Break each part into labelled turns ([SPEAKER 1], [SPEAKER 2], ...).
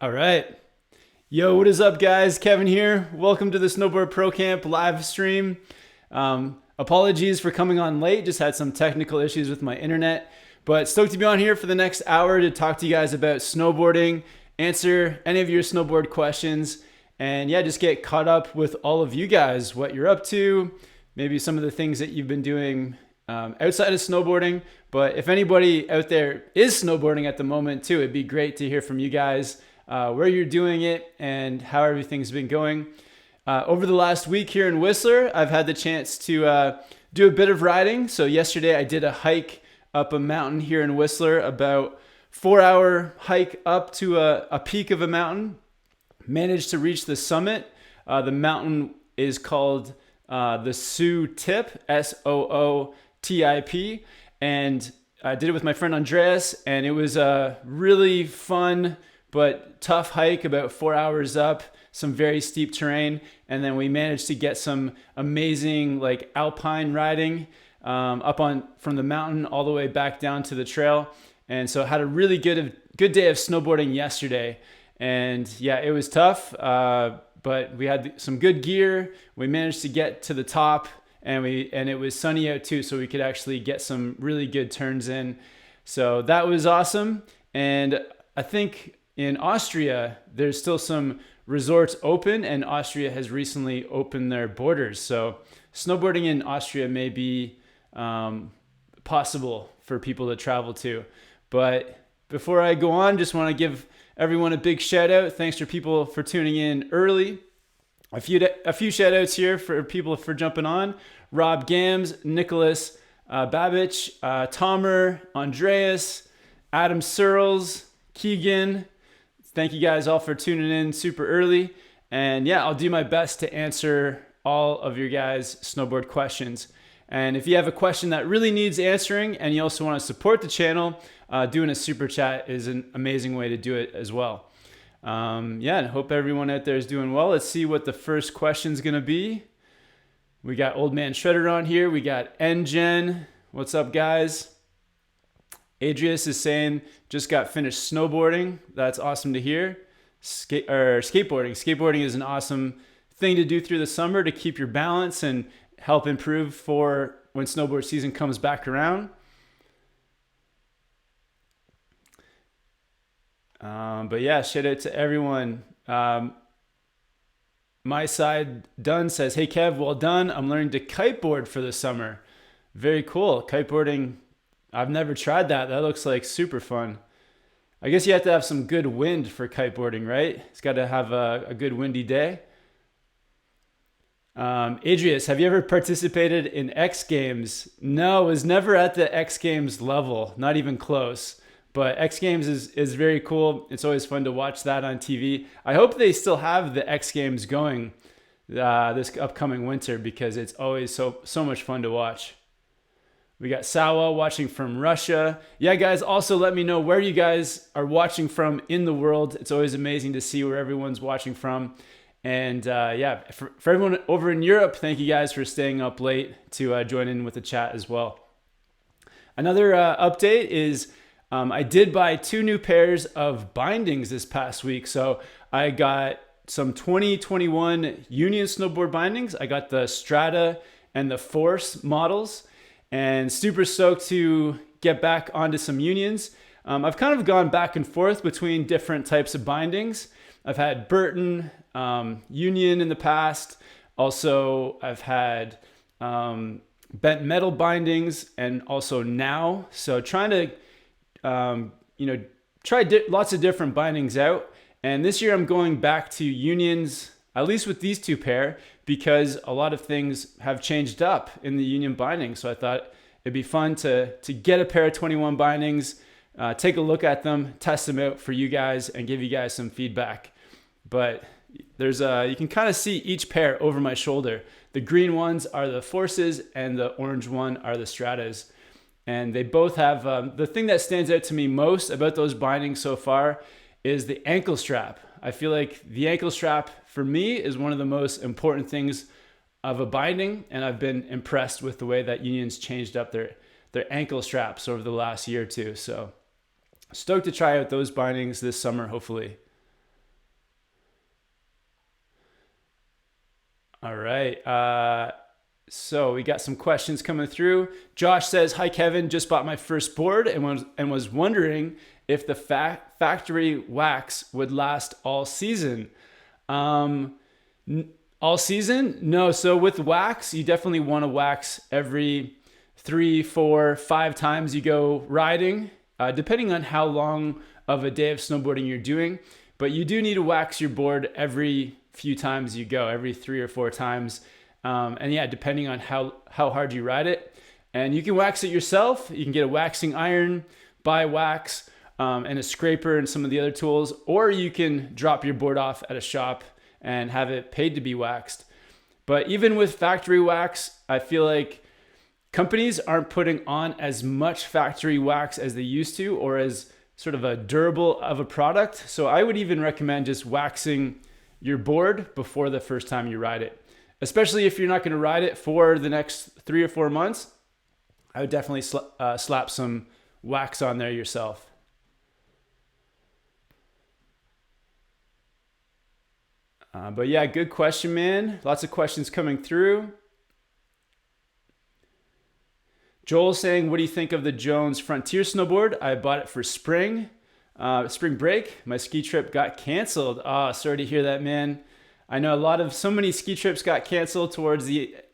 [SPEAKER 1] All right. Yo, what is up, guys? Kevin here. Welcome to the Snowboard Pro Camp live stream. Apologies for coming on late. Just had some technical issues with my internet. But stoked to be on here for the next hour to talk to you guys about snowboarding, answer any of your snowboard questions, and yeah, just get caught up with all of you guys, what you're up to, maybe some of the things that you've been doing outside of snowboarding. But if anybody out there is snowboarding at the moment too, it'd be great to hear from you guys. Where you're doing it and how everything's been going. Over the last week here in Whistler, I've had the chance to do a bit of riding. So yesterday I did a hike up a mountain here in Whistler, about 4-hour hike up to a peak of a mountain. Managed to reach the summit. The mountain is called the Soo Tip, Sootip. And I did it with my friend Andreas, and it was a really fun but tough hike, about 4 hours up, some very steep terrain, and then we managed to get some amazing like alpine riding up on from the mountain all the way back down to the trail. And so I had a really good day of snowboarding yesterday, and yeah, it was tough, but we had some good gear. We managed to get to the top, and it was sunny out too, so we could actually get some really good turns in. So that was awesome. And I think in Austria, there's still some resorts open, and Austria has recently opened their borders. So snowboarding in Austria may be possible for people to travel to. But before I go on, just want to give everyone a big shout out. Thanks for people for tuning in early. A few shout outs here for people for jumping on. Rob Gams, Nicholas Babich, Tomer, Andreas, Adam Searles, Keegan. Thank you guys all for tuning in super early. And yeah, I'll do my best to answer all of your guys' snowboard questions. And if you have a question that really needs answering and you also want to support the channel, doing a super chat is an amazing way to do it as well. Yeah, and I hope everyone out there is doing well. Let's see what the first question is going to be. We got Old Man Shredder on here. We got NGen. What's up, guys? Adrius is saying, just got finished snowboarding. That's awesome to hear. Skateboarding. Skateboarding is an awesome thing to do through the summer to keep your balance and help improve for when snowboard season comes back around. But yeah, shout out to everyone. My side done says, hey Kev, well done. I'm learning to kiteboard for the summer. Very cool. Kiteboarding, I've never tried that. That looks like super fun. I guess you have to have some good wind for kiteboarding, right? It's got to have a good windy day. Adrius, have you ever participated in X Games? No, I was never at the X Games level, not even close. But X Games is very cool. It's always fun to watch that on TV. I hope they still have the X Games going this upcoming winter, because it's always so much fun to watch. We got Sawa watching from Russia. Yeah, guys, also let me know where you guys are watching from in the world. It's always amazing to see where everyone's watching from. And yeah, for everyone over in Europe, thank you guys for staying up late to join in with the chat as well. Another update is I did buy 2 new pairs of bindings this past week. So I got some 2021 Union snowboard bindings. I got the Strata and the Force models. And super stoked to get back onto some Unions. I've kind of gone back and forth between different types of bindings. I've had Burton, Union in the past. Also, I've had bent metal bindings, and also now. So trying to, try lots of different bindings out. And this year I'm going back to Unions, at least with these 2 pair, because a lot of things have changed up in the Union binding. So I thought it'd be fun to get a pair of 21 bindings, take a look at them, test them out for you guys, and give you guys some feedback. But there's you can kind of see each pair over my shoulder. The green ones are the Forces, and the orange one are the Stratas. And they both have, the thing that stands out to me most about those bindings so far is the ankle strap. I feel like the ankle strap for me is one of the most important things of a binding, and I've been impressed with the way that Union's changed up their ankle straps over the last year or two. So stoked to try out those bindings this summer, hopefully. All right. So we got some questions coming through. Josh says, "Hi Kevin, just bought my first board and was wondering if the factory wax would last all season." Um, all season? No. So with wax, you definitely want to wax every 3, 4, 5 times you go riding, depending on how long of a day of snowboarding you're doing. But you do need to wax your board every few times you go, every 3 or 4 times. And yeah, depending on how hard you ride it. And you can wax it yourself. You can get a waxing iron, buy wax, and a scraper and some of the other tools. Or you can drop your board off at a shop and have it paid to be waxed. But even with factory wax, I feel like companies aren't putting on as much factory wax as they used to, or as sort of a durable of a product. So I would even recommend just waxing your board before the first time you ride it. Especially if you're not going to ride it for the next 3 or 4 months, I would definitely slap some wax on there yourself. But yeah, good question, man. Lots of questions coming through. Joel saying, "What do you think of the Jones Frontier snowboard? I bought it for spring break. My ski trip got canceled." Sorry to hear that, man. I know so many ski trips got canceled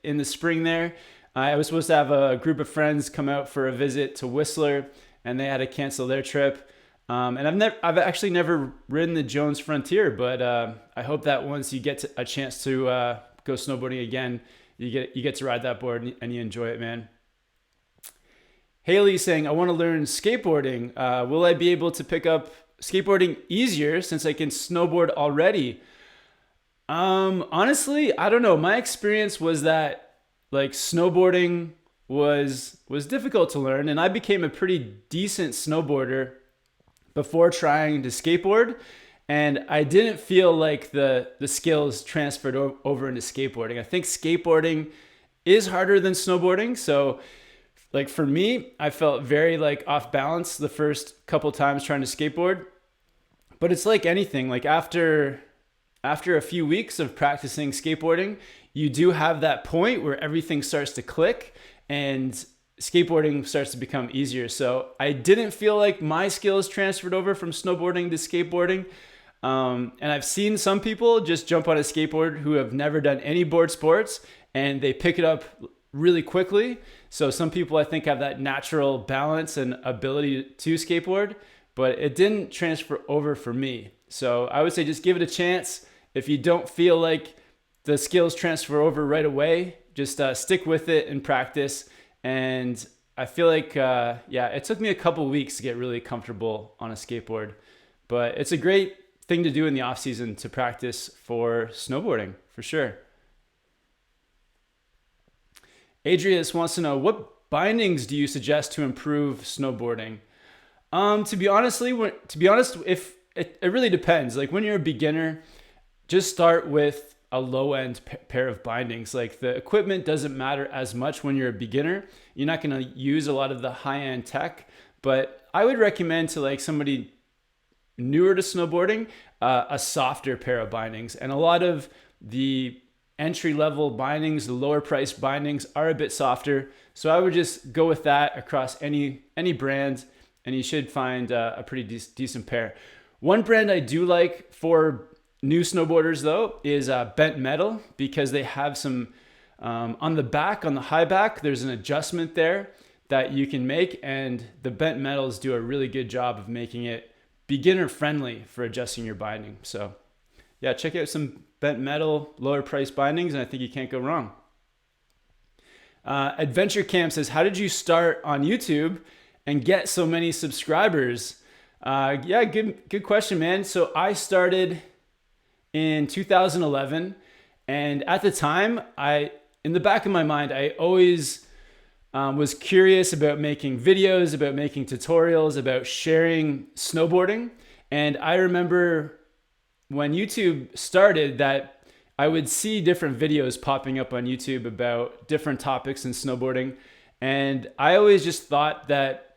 [SPEAKER 1] in the spring there. I was supposed to have a group of friends come out for a visit to Whistler, and they had to cancel their trip. And I've actually never ridden the Jones Frontier, but I hope that once you get a chance to go snowboarding again, you get to ride that board and you enjoy it, man. Haley saying, "I want to learn skateboarding. Will I be able to pick up skateboarding easier since I can snowboard already?" Honestly, I don't know. My experience was that like snowboarding was difficult to learn, and I became a pretty decent snowboarder before trying to skateboard, and I didn't feel like the skills transferred over into skateboarding. I think skateboarding is harder than snowboarding, so like for me, I felt very like off balance the first couple times trying to skateboard. But it's like anything, like after a few weeks of practicing skateboarding, you do have that point where everything starts to click and skateboarding starts to become easier. So I didn't feel like my skills transferred over from snowboarding to skateboarding. And I've seen some people just jump on a skateboard who have never done any board sports and they pick it up really quickly. So some people I think have that natural balance and ability to skateboard, but it didn't transfer over for me. So I would say just give it a chance. If you don't feel like the skills transfer over right away, just stick with it and practice. And I feel like, it took me a couple weeks to get really comfortable on a skateboard, but it's a great thing to do in the off season to practice for snowboarding for sure. Adrius wants to know, what bindings do you suggest to improve snowboarding? To be honest, if it really depends. Like when you're a beginner, just start with a low-end pair of bindings. Like the equipment doesn't matter as much when you're a beginner. You're not going to use a lot of the high-end tech, but I would recommend to like somebody newer to snowboarding, a softer pair of bindings. And a lot of the entry-level bindings, the lower-priced bindings are a bit softer. So I would just go with that across any brand, and you should find a pretty decent pair. One brand I do like for new snowboarders though is Bent Metal, because they have some on the back, on the high back, there's an adjustment there that you can make, and the Bent Metals do a really good job of making it beginner friendly for adjusting your binding. So yeah, check out some Bent Metal lower price bindings, and I think you can't go wrong. Adventure Camp says, "How did you start on YouTube and get so many subscribers?" Good question, man. So I started in 2011, and at the time, in the back of my mind, I always was curious about making videos, about making tutorials, about sharing snowboarding. And I remember when YouTube started that I would see different videos popping up on YouTube about different topics in snowboarding. And I always just thought that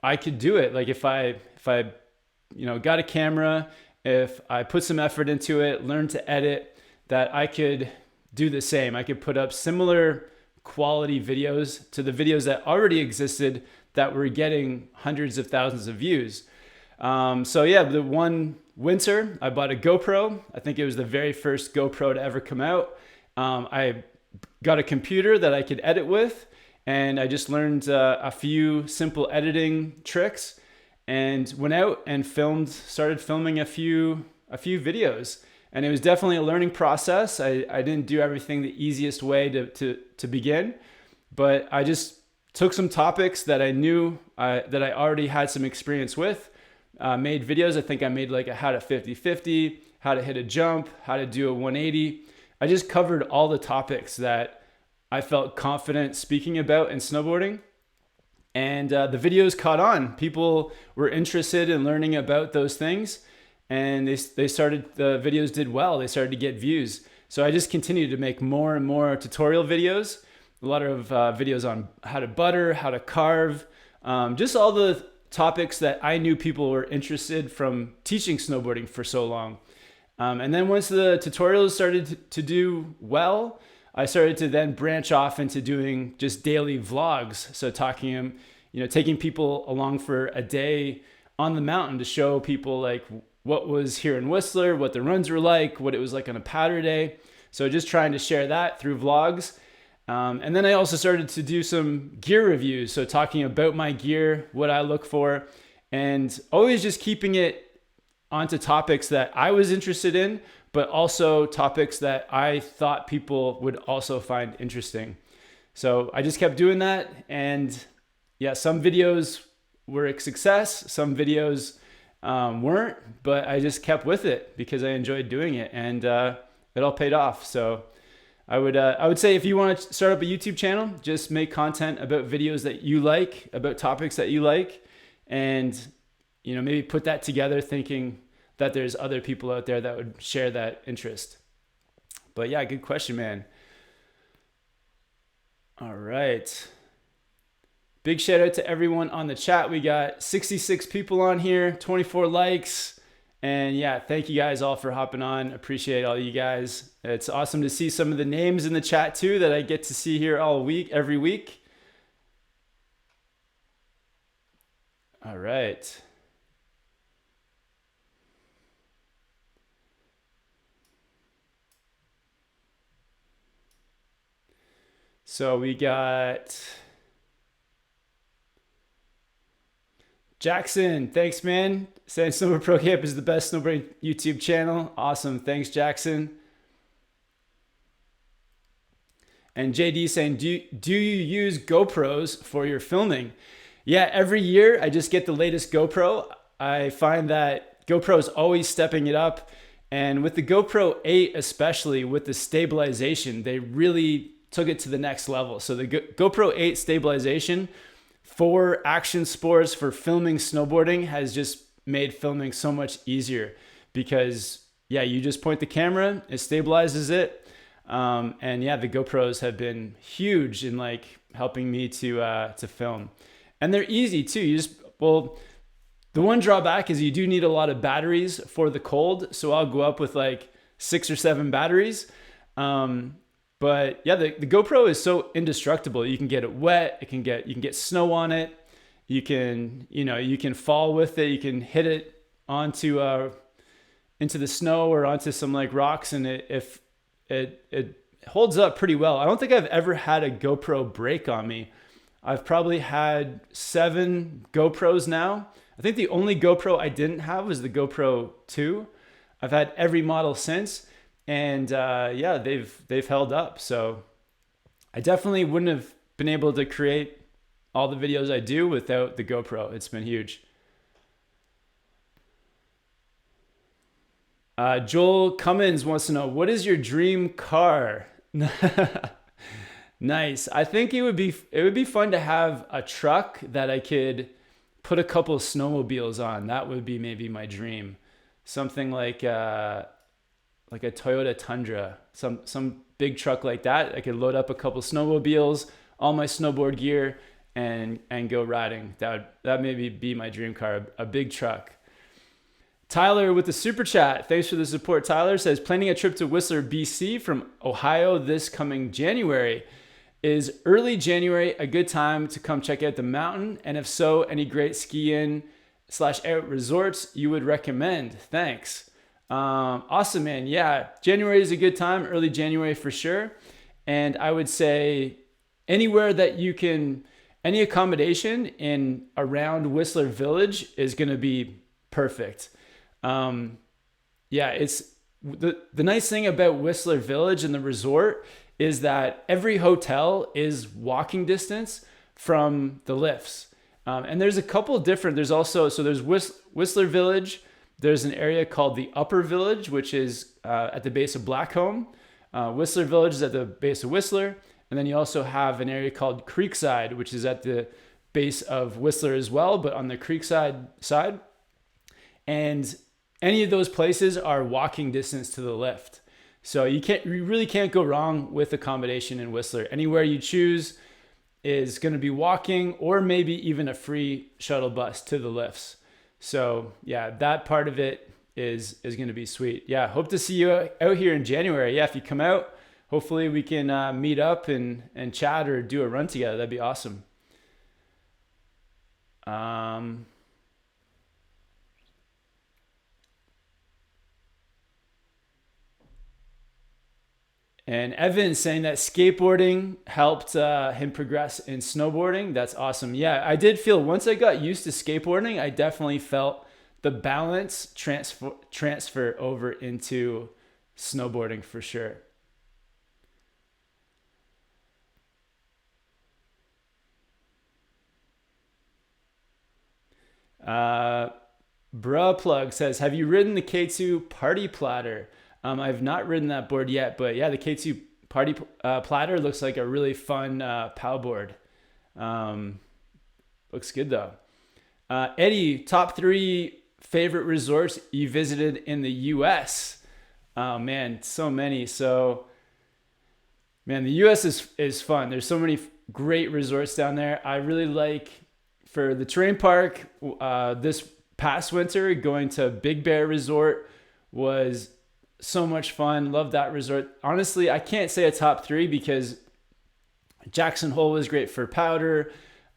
[SPEAKER 1] I could do it. Like if I got a camera, if I put some effort into it, learned to edit, that I could do the same. I could put up similar quality videos to the videos that already existed that were getting hundreds of thousands of views. So yeah, the one winter I bought a GoPro. I think it was the very first GoPro to ever come out. I got a computer that I could edit with, and I just learned a few simple editing tricks and went out and started filming a few videos. And it was definitely a learning process. I didn't do everything the easiest way to begin, but I just took some topics that I knew that I already had some experience with, made videos. I think I made like a how to 50-50, how to hit a jump, how to do a 180. I just covered all the topics that I felt confident speaking about in snowboarding. And the videos caught on. People were interested in learning about those things. And the videos did well. They started to get views. So I just continued to make more and more tutorial videos, a lot of videos on how to butter, how to carve, just all the topics that I knew people were interested from teaching snowboarding for so long. And then once the tutorials started to do well, I started to then branch off into doing just daily vlogs. So taking people along for a day on the mountain to show people like what was here in Whistler, what the runs were like, what it was like on a powder day. So just trying to share that through vlogs. And then I also started to do some gear reviews. So talking about my gear, what I look for, and always just keeping it onto topics that I was interested in, but also topics that I thought people would also find interesting. So I just kept doing that. And yeah, some videos were a success. Some videos weren't, but I just kept with it because I enjoyed doing it, and it all paid off. So I would say if you want to start up a YouTube channel, just make content about videos that you like, about topics that you like, and maybe put that together thinking that there's other people out there that would share that interest. But yeah, good question, man. All right. Big shout out to everyone on the chat. We got 66 people on here, 24 likes. And yeah, thank you guys all for hopping on. Appreciate all you guys. It's awesome to see some of the names in the chat too that I get to see here every week. All right. So we got Jackson, thanks, man. Saying Snowboard Pro Camp is the best snowboarding YouTube channel. Awesome. Thanks, Jackson. And JD saying, do you use GoPros for your filming? Yeah, every year I just get the latest GoPro. I find that GoPro is always stepping it up. And with the GoPro 8, especially with the stabilization, they really took it to the next level. So the GoPro 8 stabilization for action sports, for filming snowboarding, has just made filming so much easier because yeah, you just point the camera, it stabilizes it. And yeah, the GoPros have been huge in like helping me to film, and they're easy too. The one drawback is you do need a lot of batteries for the cold. So I'll go up with like 6 or 7 batteries. But yeah, the GoPro is so indestructible. You can get it wet. You can get snow on it. You can fall with it. You can hit it into the snow or onto some like rocks, and it holds up pretty well. I don't think I've ever had a GoPro break on me. I've probably had 7 GoPros now. I think the only GoPro I didn't have was the GoPro 2. I've had every model since. And yeah, they've held up. So I definitely wouldn't have been able to create all the videos I do without the GoPro. It's been huge. Joel Cummins wants to know, what is your dream car? Nice. I think it would be fun to have a truck that I could put a couple of snowmobiles on. That would be maybe my dream. Something like a Toyota Tundra, some big truck like that. I could load up a couple snowmobiles, all my snowboard gear, and go riding. That maybe be my dream car, a big truck. Tyler with the super chat. Thanks for the support. Tyler says, planning a trip to Whistler, BC from Ohio this coming January. Is early January a good time to come check out the mountain? And if so, any great ski-in/out resorts you would recommend? Thanks. Awesome, man. Yeah, January is a good time, early January for sure. And I would say anywhere that you can, any accommodation in around Whistler Village is going to be perfect. It's the nice thing about Whistler Village and the resort is that every hotel is walking distance from the lifts. And there's a couple different, there's Whistler Village. There's an area called the Upper Village, which is at the base of Blackcomb. Whistler Village is at the base of Whistler. And then you also have an area called Creekside, which is at the base of Whistler as well, but on the Creekside side. And any of those places are walking distance to the lift. So you really can't go wrong with accommodation in Whistler. Anywhere you choose is going to be walking or maybe even a free shuttle bus to the lifts. So yeah, that part of it is going to be sweet. Yeah, hope to see you out here in January. Yeah, if you come out, hopefully we can meet up and chat or do a run together. That'd be awesome. And Evan saying that skateboarding helped him progress in snowboarding. That's awesome. Yeah, I did feel once I got used to skateboarding, I definitely felt the balance transfer over into snowboarding for sure. Bruh Plug says, have you ridden the K2 Party Platter? I've not ridden that board yet, but yeah, the K2 Party Platter looks like a really fun paddleboard. Looks good though. Eddie, top 3 favorite resorts you visited in the US? Oh man, so many. So man, the US is fun. There's so many great resorts down there. I really like, for the terrain park, this past winter, going to Big Bear Resort was so much fun. Love that resort. Honestly, I can't say a top 3 because Jackson Hole was great for powder.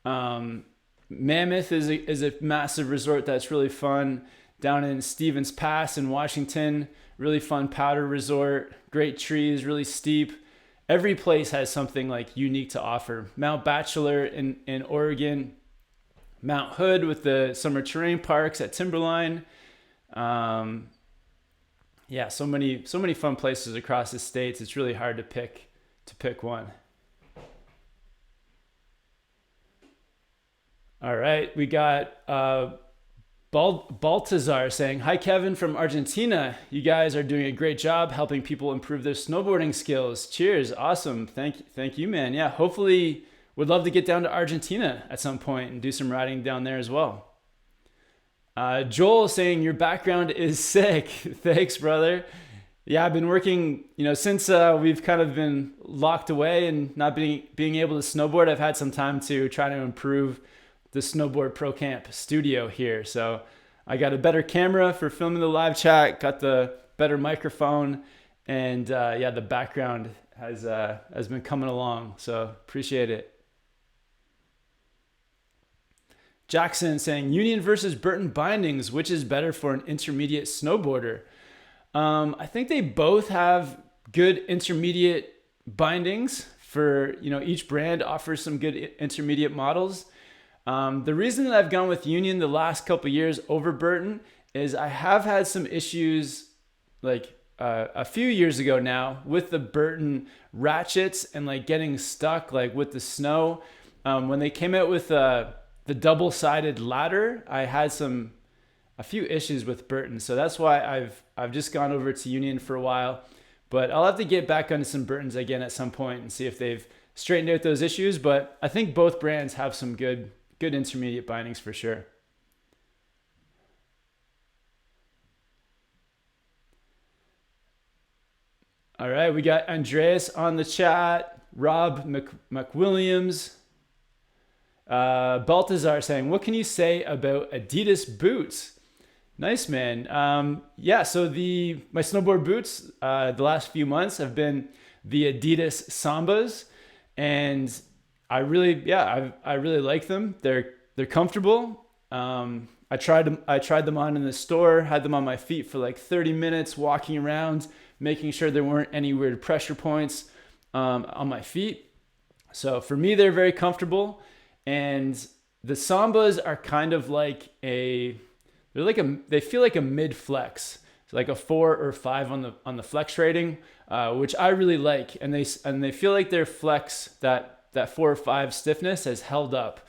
[SPEAKER 1] Mammoth is a massive resort that's really fun. Down in Stevens Pass in Washington, really fun powder resort. Great trees, really steep. Every place has something like unique to offer. Mount Bachelor in Oregon, Mount Hood with the summer terrain parks at Timberline. Yeah, so many fun places across the states. It's really hard to pick one. All right, we got Baltazar saying, hi Kevin from Argentina. You guys are doing a great job helping people improve their snowboarding skills. Cheers. Awesome. Thank you, man. Yeah, hopefully would love to get down to Argentina at some point and do some riding down there as well. Joel saying your background is sick. Thanks, brother. Yeah, I've been working, since we've kind of been locked away and not being able to snowboard. I've had some time to try to improve the Snowboard Pro Camp studio here. So I got a better camera for filming the live chat, got the better microphone, and the background has been coming along. So appreciate it. Jackson saying, Union versus Burton bindings, which is better for an intermediate snowboarder? I think they both have good intermediate bindings for, each brand offers some good intermediate models. The reason that I've gone with Union the last couple of years over Burton is I have had some issues like a few years ago now with the Burton ratchets and like getting stuck like with the snow. When they came out with the double-sided ladder, I had a few issues with Burton. So that's why I've just gone over to Union for a while. But I'll have to get back onto some Burtons again at some point and see if they've straightened out those issues. But I think both brands have some good intermediate bindings for sure. All right, we got Andreas on the chat, Rob McWilliams, Baltazar saying, what can you say about Adidas boots? Nice, man. Yeah, so my snowboard boots the last few months have been the Adidas Sambas, and I really like them. They're comfortable. I tried them on in the store, had them on my feet for like 30 minutes, walking around, making sure there weren't any weird pressure points on my feet. So for me, they're very comfortable, and the Sambas are kind of like they feel like a mid flex, so like a 4 or 5 on the flex rating, which I really like, and they feel like their flex that 4 or 5 stiffness has held up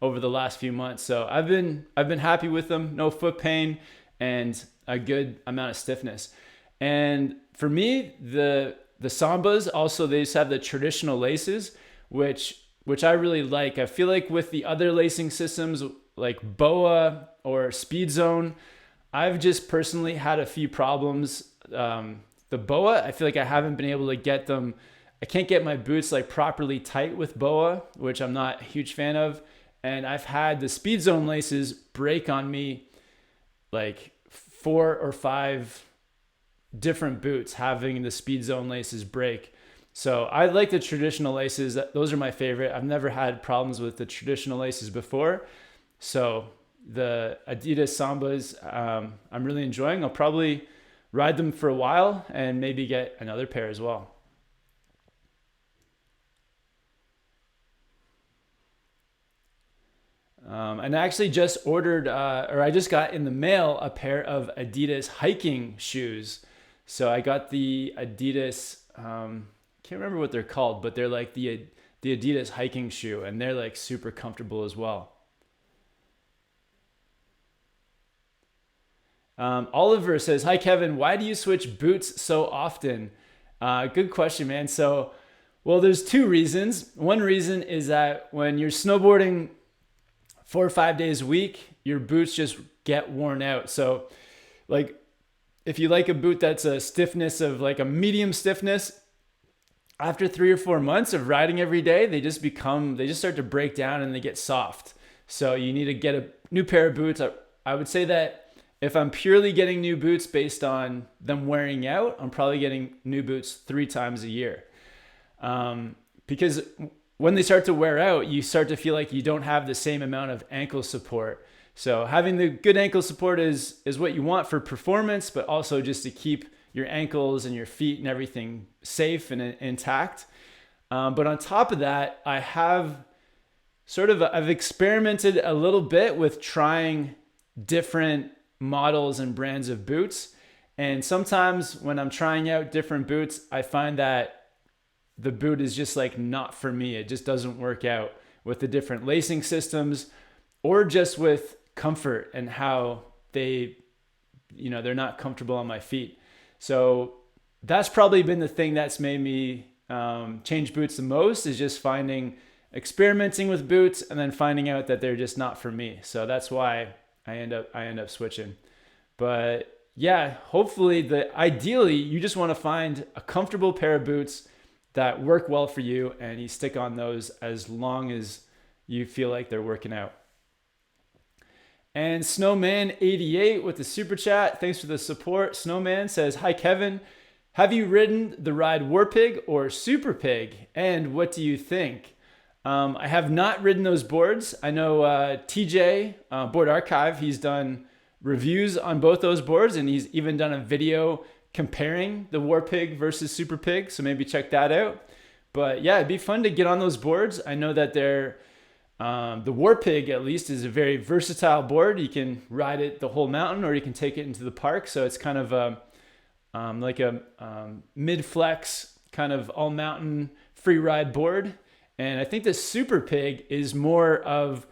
[SPEAKER 1] over the last few months. So I've been happy with them, no foot pain, and a good amount of stiffness. And for me, the Sambas also, they just have the traditional laces, which I really like. I feel like with the other lacing systems like BOA or Speed Zone, I've just personally had a few problems. The BOA, I feel like I haven't been able to get them. I can't get my boots like properly tight with BOA, which I'm not a huge fan of. And I've had the Speed Zone laces break on me like 4 or 5 different boots having the Speed Zone laces break. So I like the traditional laces. Those are my favorite. I've never had problems with the traditional laces before. So the Adidas Sambas, I'm really enjoying. I'll probably ride them for a while and maybe get another pair as well. And I actually just ordered, or I just got in the mail a pair of Adidas hiking shoes. So I got the Adidas, can't remember what they're called, but they're like the Adidas hiking shoe, and they're like super comfortable as well. Oliver says, "Hi Kevin, why do you switch boots so often?" Good question, man. So, well, there's 2 reasons. One reason is that when you're snowboarding 4 or 5 days a week, your boots just get worn out. So, like, if you like a boot that's a stiffness of like a medium stiffness, after 3 or 4 months of riding every day, they just start to break down and they get soft. So you need to get a new pair of boots. I would say that if I'm purely getting new boots based on them wearing out, I'm probably getting new boots 3 times a year. Because when they start to wear out, you start to feel like you don't have the same amount of ankle support. So having the good ankle support is what you want for performance, but also just to keep your ankles and your feet and everything safe and intact. But on top of that, I've experimented a little bit with trying different models and brands of boots. And sometimes when I'm trying out different boots, I find that the boot is just like not for me. It just doesn't work out with the different lacing systems, or just with comfort and how they're not comfortable on my feet. So that's probably been the thing that's made me change boots the most, is just experimenting with boots and then finding out that they're just not for me. So that's why I end up switching. But yeah, hopefully ideally you just want to find a comfortable pair of boots that work well for you, and you stick on those as long as you feel like they're working out. And Snowman88 with the super chat. Thanks for the support. Snowman says, "Hi Kevin, have you ridden the ride Warpig or Super Pig? And what do you think?" I have not ridden those boards. I know TJ, Board Archive, he's done reviews on both those boards, and he's even done a video comparing the Warpig versus Super Pig. So maybe check that out. But yeah, it'd be fun to get on those boards. I know that the Warpig at least is a very versatile board. You can ride it the whole mountain, or you can take it into the park. So it's kind of like a mid-flex kind of all-mountain free ride board. And I think the Super Pig is more of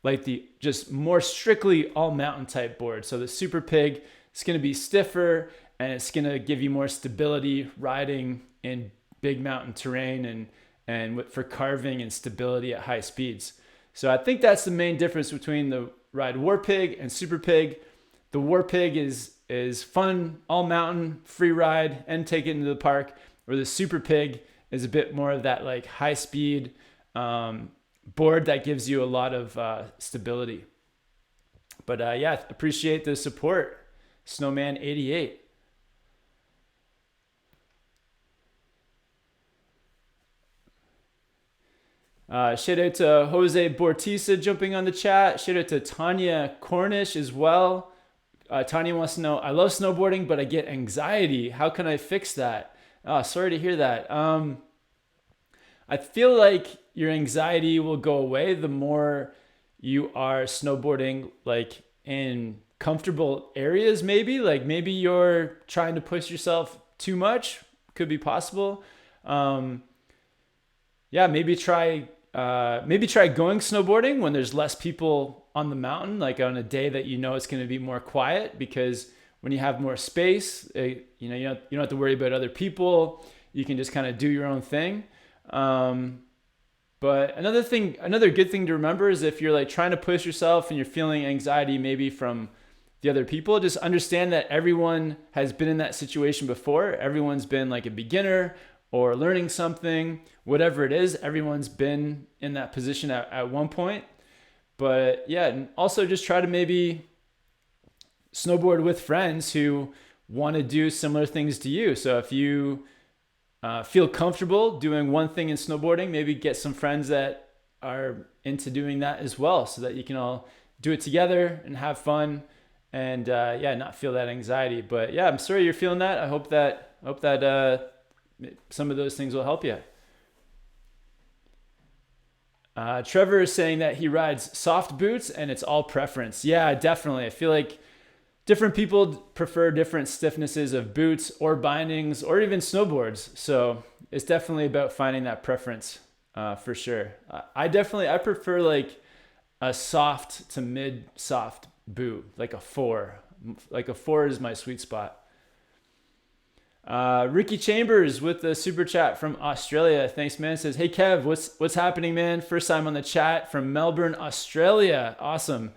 [SPEAKER 1] like the just more strictly all-mountain type board. So the Super Pig is going to be stiffer, and it's going to give you more stability riding in big mountain terrain and for carving and stability at high speeds. So I think that's the main difference between the ride Warpig and Super Pig. The Warpig is fun, all mountain, free ride, and take it into the park, where the Super Pig is a bit more of that like high speed board that gives you a lot of stability. But yeah, appreciate the support. Snowman 88. Shout out to Jose Bortisa jumping on the chat. Shout out to Tanya Cornish as well. Tanya wants to know, I love snowboarding, but I get anxiety. How can I fix that? Oh, sorry to hear that. I feel like your anxiety will go away the more you are snowboarding like in comfortable areas, maybe. Like maybe you're trying to push yourself too much. Could be possible. Yeah, maybe try going snowboarding when there's less people on the mountain, like on a day that you know it's going to be more quiet, because when you have more space, you don't have to worry about other people. You can just kind of do your own thing. But another good thing to remember is if you're like trying to push yourself and you're feeling anxiety maybe from the other people, just understand that everyone has been in that situation before. Everyone's been like a beginner or learning something, whatever it is, everyone's been in that position at one point. But yeah, and also just try to maybe snowboard with friends who want to do similar things to you. So if you feel comfortable doing one thing in snowboarding, maybe get some friends that are into doing that as well, so that you can all do it together and have fun and not feel that anxiety. But yeah, I'm sorry you're feeling that. I hope that some of those things will help you. Trevor is saying that he rides soft boots and it's all preference. Yeah, definitely. I feel like different people prefer different stiffnesses of boots or bindings or even snowboards. So it's definitely about finding that preference for sure. I prefer like a soft to mid soft boot, like a 4. Like a 4 is my sweet spot. Ricky Chambers with the super chat from Australia. Thanks, man. Says, hey Kev, what's happening, man? First time on the chat from Melbourne, Australia. Awesome.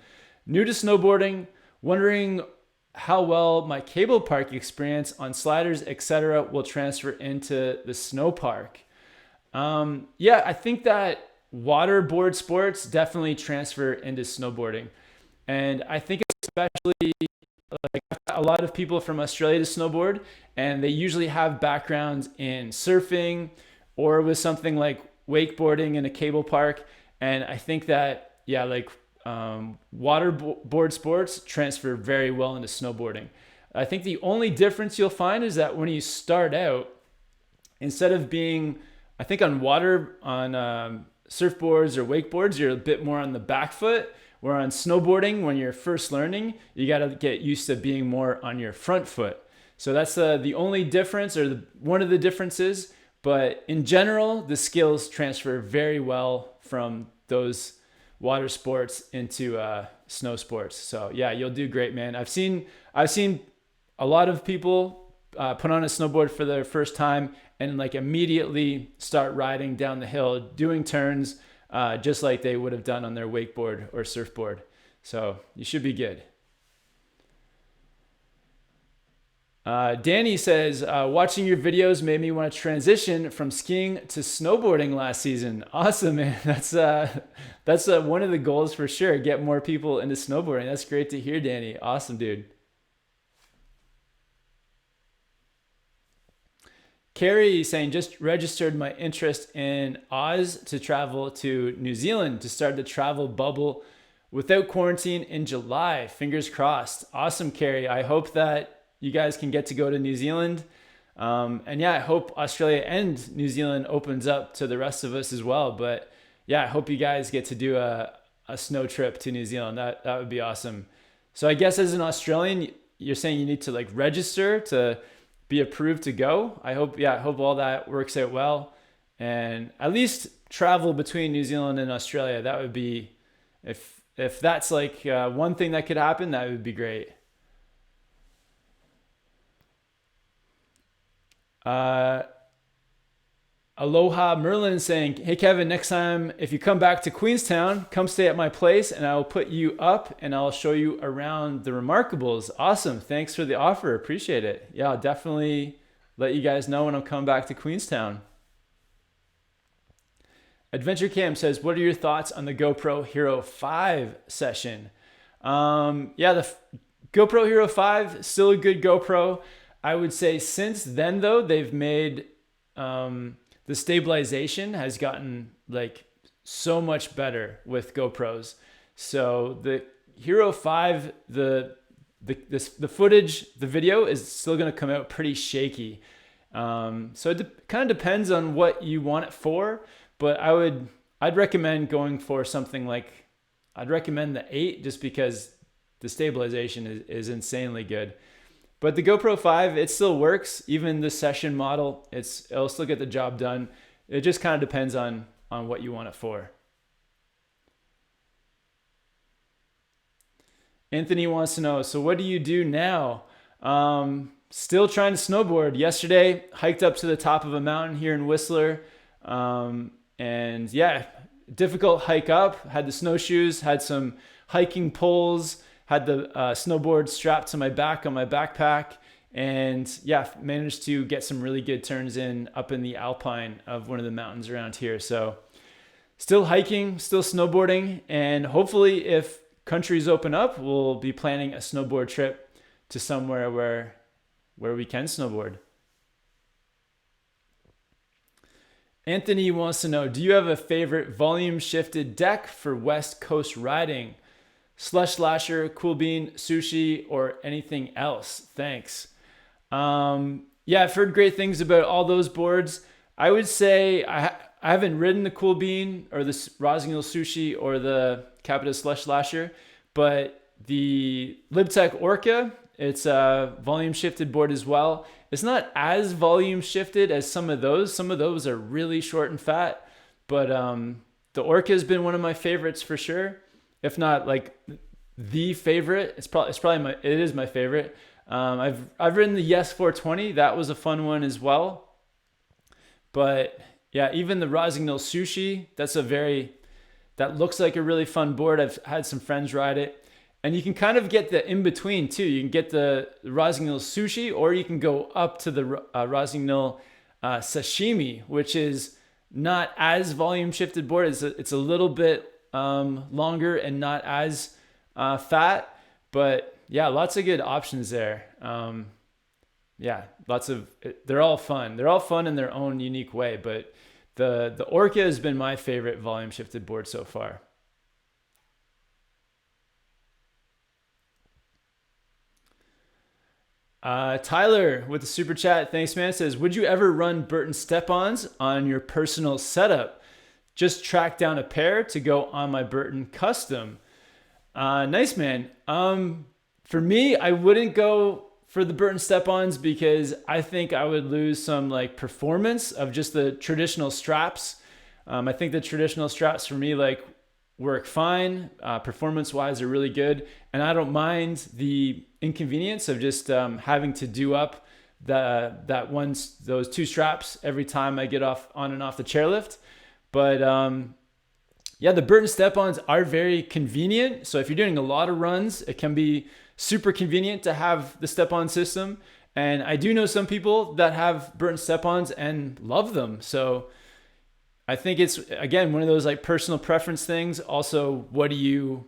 [SPEAKER 1] New to snowboarding, wondering how well my cable park experience on sliders, etc., will transfer into the snow park. I think that waterboard sports definitely transfer into snowboarding, and I think especially like a lot of people from Australia to snowboard, and they usually have backgrounds in surfing or with something like wakeboarding in a cable park. And I think that, waterboard sports transfer very well into snowboarding. I think the only difference you'll find is that when you start out, instead of being, I think on surfboards or wakeboards, you're a bit more on the back foot. Where on snowboarding, when you're first learning, you got to get used to being more on your front foot. So that's the only difference, or one of the differences. But in general, the skills transfer very well from those water sports into snow sports. So yeah, you'll do great, man. I've seen a lot of people put on a snowboard for their first time and like immediately start riding down the hill, doing turns, just like they would have done on their wakeboard or surfboard. So you should be good. Danny says, watching your videos made me want to transition from skiing to snowboarding last season. Awesome, man. That's one of the goals for sure. Get more people into snowboarding. That's great to hear, Danny. Awesome, dude. Carrie saying, just registered my interest in Oz to travel to New Zealand to start the travel bubble without quarantine in July. Fingers crossed. Awesome, Carrie. I hope that you guys can get to go to New Zealand. I hope Australia and New Zealand opens up to the rest of us as well. But yeah, I hope you guys get to do a snow trip to New Zealand. That would be awesome. So I guess as an Australian, you're saying you need to like register to be approved to go. I hope all that works out well, and at least travel between New Zealand and Australia. That would be, if that's like one thing that could happen, that would be great. Aloha Merlin saying, hey Kevin, next time if you come back to Queenstown, come stay at my place and I will put you up and I'll show you around the Remarkables. Awesome. Thanks for the offer. Appreciate it. Yeah, I'll definitely let you guys know when I'm coming back to Queenstown. Adventure Cam says, what are your thoughts on the GoPro Hero 5 session? GoPro Hero 5, still a good GoPro. I would say since then though, they've made the stabilization has gotten like so much better with GoPros. So the Hero 5, the footage, the video is still going to come out pretty shaky. So it kind of depends on what you want it for, but I'd recommend going for something like, I'd recommend the 8 just because the stabilization is insanely good. But the GoPro 5, it still works. Even the session model, it'll still get the job done. It just kind of depends on what you want it for. Anthony wants to know, so what do you do now? Still trying to snowboard. Yesterday, hiked up to the top of a mountain here in Whistler. And yeah, difficult hike up. Had the snowshoes, had some hiking poles, had the snowboard strapped to my back on my backpack. And yeah, managed to get some really good turns in up in the alpine of one of the mountains around here. So still hiking, still snowboarding. And hopefully if countries open up, we'll be planning a snowboard trip to somewhere where we can snowboard. Anthony wants to know, do you have a favorite volume shifted deck for West Coast riding? Slush Lasher, Cool Bean, Sushi, or anything else? Thanks. Yeah, I've heard great things about all those boards. I would say I haven't ridden the Cool Bean or the Rossignol Sushi or the Capita Slush Lasher, but the Libtech Orca, it's a volume shifted board as well. It's not as volume shifted as some of those. Some of those are really short and fat, but the Orca has been one of my favorites for sure. If not like the favorite, it is my favorite. I've ridden the Yes 420. That was a fun one as well. But yeah, even the Rossignol Sushi, that looks like a really fun board. I've had some friends ride it. And you can kind of get the in-between too. You can get the Rossignol Sushi, or you can go up to the Rossignol Sashimi, which is not as volume shifted board. It's a little bit longer and not as fat, but yeah, lots of good options there. Yeah, they're all fun. They're all fun in their own unique way, but the Orca has been my favorite volume shifted board so far. Tyler with the super chat, thanks man, says, would you ever run Burton step-ons on your personal setup? Just track down a pair to go on my Burton custom. Nice man. For me, I wouldn't go for the Burton step-ons because I think I would lose some like performance of just the traditional straps. I think the traditional straps for me like work fine. Performance-wise, are really good, and I don't mind the inconvenience of just having to do up those two straps every time I get on and off the chairlift. But yeah, the Burton step-ons are very convenient. So if you're doing a lot of runs, it can be super convenient to have the step-on system. And I do know some people that have Burton step-ons and love them. So I think it's, again, one of those like personal preference things. Also, what do you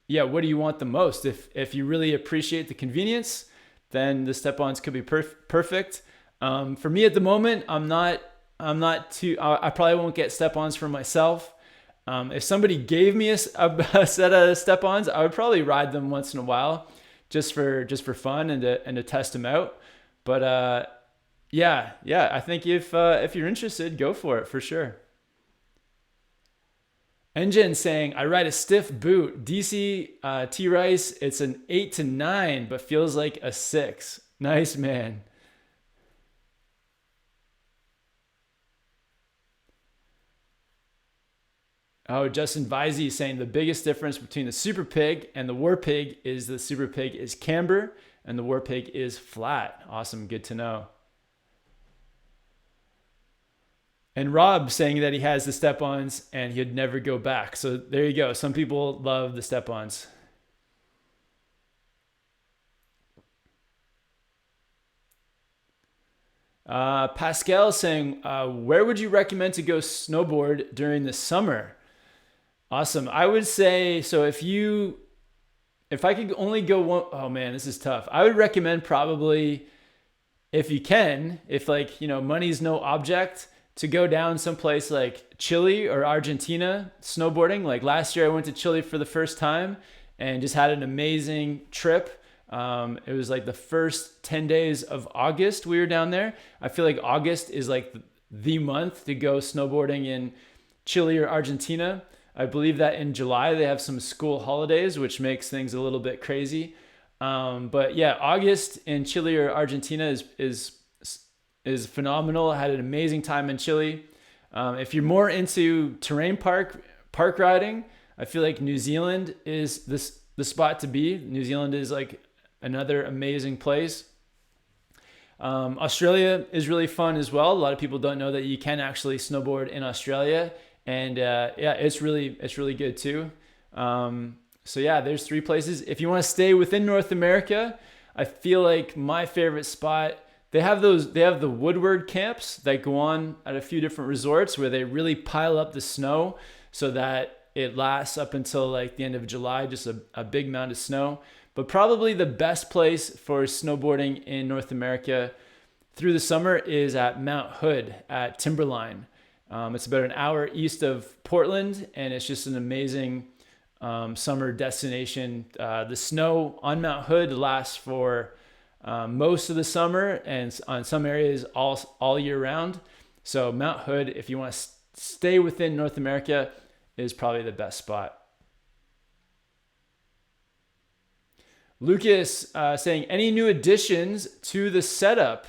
[SPEAKER 1] want the most? If you really appreciate the convenience, then the step-ons could be perfect. For me at the moment, I'm not I probably won't get step-ons for myself. If somebody gave me a set of step-ons, I would probably ride them once in a while, just for fun and to test them out. But yeah, I think if you're interested, go for it for sure. Engine saying, I ride a stiff boot, DC T-Rice. It's an 8 to 9, but feels like a 6. Nice, man. Oh, Justin Visey saying the biggest difference between the Super Pig and the War Pig is the Super Pig is camber and the War Pig is flat. Awesome. Good to know. And Rob saying that he has the step-ons and he'd never go back. So there you go. Some people love the step-ons. Pascal saying, where would you recommend to go snowboard during the summer? Awesome. I would say, so if if I could only go one, oh man, this is tough. I would recommend probably, if you can, if like, you know, money's no object, to go down someplace like Chile or Argentina snowboarding. Like last year I went to Chile for the first time and just had an amazing trip. It was like the first 10 days of August we were down there. I feel like August is like the month to go snowboarding in Chile or Argentina. I believe that in July they have some school holidays, which makes things a little bit crazy. But yeah, August in Chile or Argentina is phenomenal. I had an amazing time in Chile. If you're more into terrain park riding, I feel like New Zealand is the spot to be. New Zealand is like another amazing place. Australia is really fun as well. A lot of people don't know that you can actually snowboard in Australia, and yeah, it's really good too. So yeah, there's 3 places. If you want to stay within North America, I feel like my favorite spot, they have the Woodward camps that go on at a few different resorts where they really pile up the snow so that it lasts up until like the end of July, just a big amount of snow. But probably the best place for snowboarding in North America through the summer is at Mount Hood at Timberline. It's about an hour east of Portland, and it's just an amazing summer destination. The snow on Mount Hood lasts for most of the summer, and on some areas all year round. So Mount Hood, if you want to stay within North America, is probably the best spot. Lucas saying, any new additions to the setup?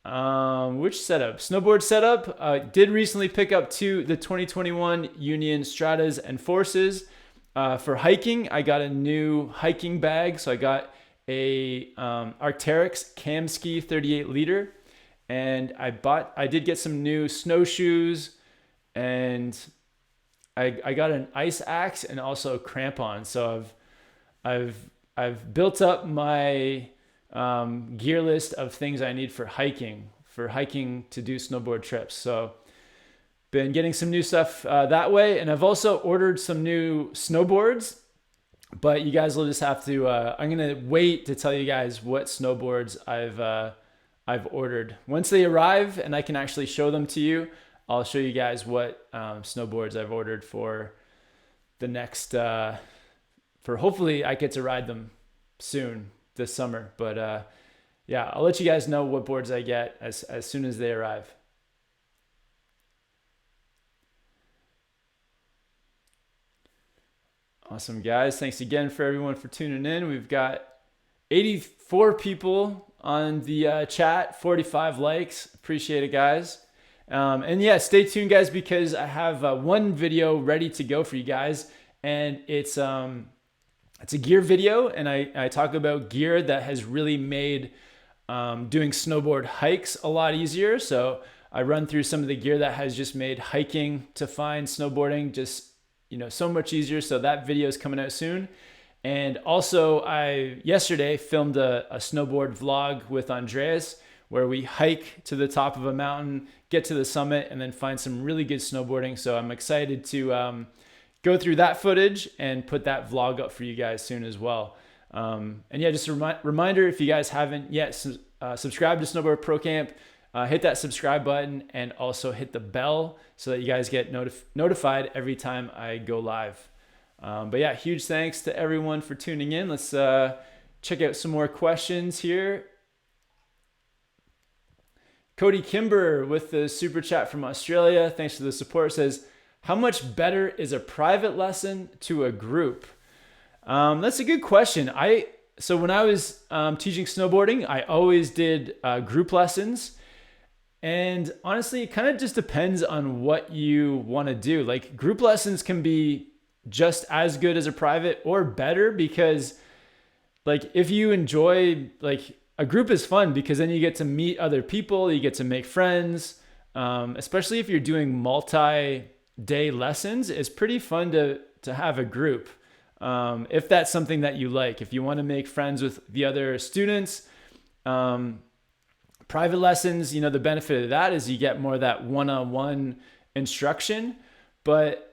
[SPEAKER 1] Which setup? Snowboard setup. Did recently pick up the 2021 Union Stratas and Forces. For hiking, I got a new hiking bag. So I got a Arc'teryx Cam Ski 38 liter, and I did get some new snowshoes, and I got an ice axe and also crampons. So I've built up my gear list of things I need for hiking to do snowboard trips. So been getting some new stuff that way, and I've also ordered some new snowboards, but you guys will just have to I'm gonna wait to tell you guys what snowboards I've ordered. Once they arrive and I can actually show them to you, I'll show you guys what snowboards I've ordered for the next for hopefully I get to ride them soon this summer. But yeah, I'll let you guys know what boards I get as soon as they arrive. Awesome, guys. Thanks again for everyone for tuning in. We've got 84 people on the chat, 45 likes. Appreciate it, guys. And yeah, stay tuned, guys, because I have one video ready to go for you guys, and it's a gear video, and I talk about gear that has really made doing snowboard hikes a lot easier. So I run through some of the gear that has just made hiking to find snowboarding just so much easier. So that video is coming out soon. And also I yesterday filmed a snowboard vlog with Andreas where we hike to the top of a mountain, get to the summit, and then find some really good snowboarding. So I'm excited to go through that footage and put that vlog up for you guys soon as well. And yeah, just a reminder, if you guys haven't yet subscribed to Snowboard Pro Camp, hit that subscribe button and also hit the bell so that you guys get notified every time I go live. But yeah, huge thanks to everyone for tuning in. Let's check out some more questions here. Cody Kimber with the super chat from Australia. Thanks for the support. Says, how much better is a private lesson to a group? That's a good question. So when I was teaching snowboarding, I always did group lessons. And honestly, it kind of just depends on what you want to do. Like group lessons can be just as good as a private or better, because like if you enjoy, like a group is fun because then you get to meet other people, you get to make friends, especially if you're doing multi-day lessons. It's pretty fun to have a group. If that's something that you like, if you want to make friends with the other students, private lessons, the benefit of that is you get more of that one-on-one instruction, but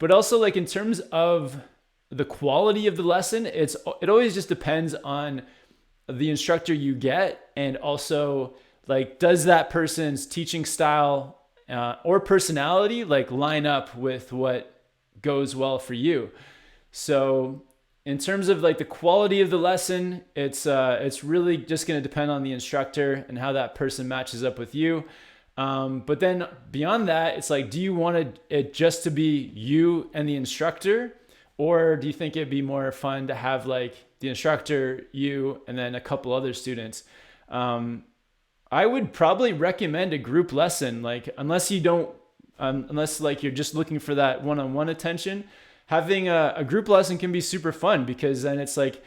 [SPEAKER 1] also like in terms of the quality of the lesson, it always just depends on the instructor you get, and also like, does that person's teaching style or personality like line up with what goes well for you. So in terms of like the quality of the lesson, it's really just going to depend on the instructor and how that person matches up with you. But then beyond that, it's like, do you want it just to be you and the instructor? Or do you think it'd be more fun to have like the instructor, you, and then a couple other students? I would probably recommend a group lesson, like unless like you're just looking for that one-on-one attention. Having a group lesson can be super fun, because then it's like,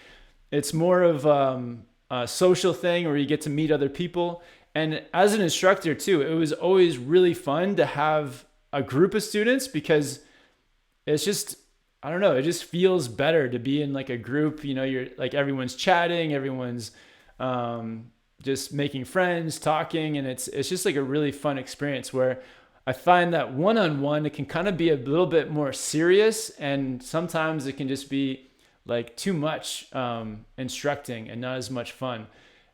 [SPEAKER 1] it's more of a social thing where you get to meet other people. And as an instructor too, it was always really fun to have a group of students, because it's just, I don't know, it just feels better to be in like a group. You know, you're like, everyone's chatting, everyone's just making friends, talking, and it's just like a really fun experience, where I find that one-on-one, it can kind of be a little bit more serious, and sometimes it can just be like too much instructing and not as much fun.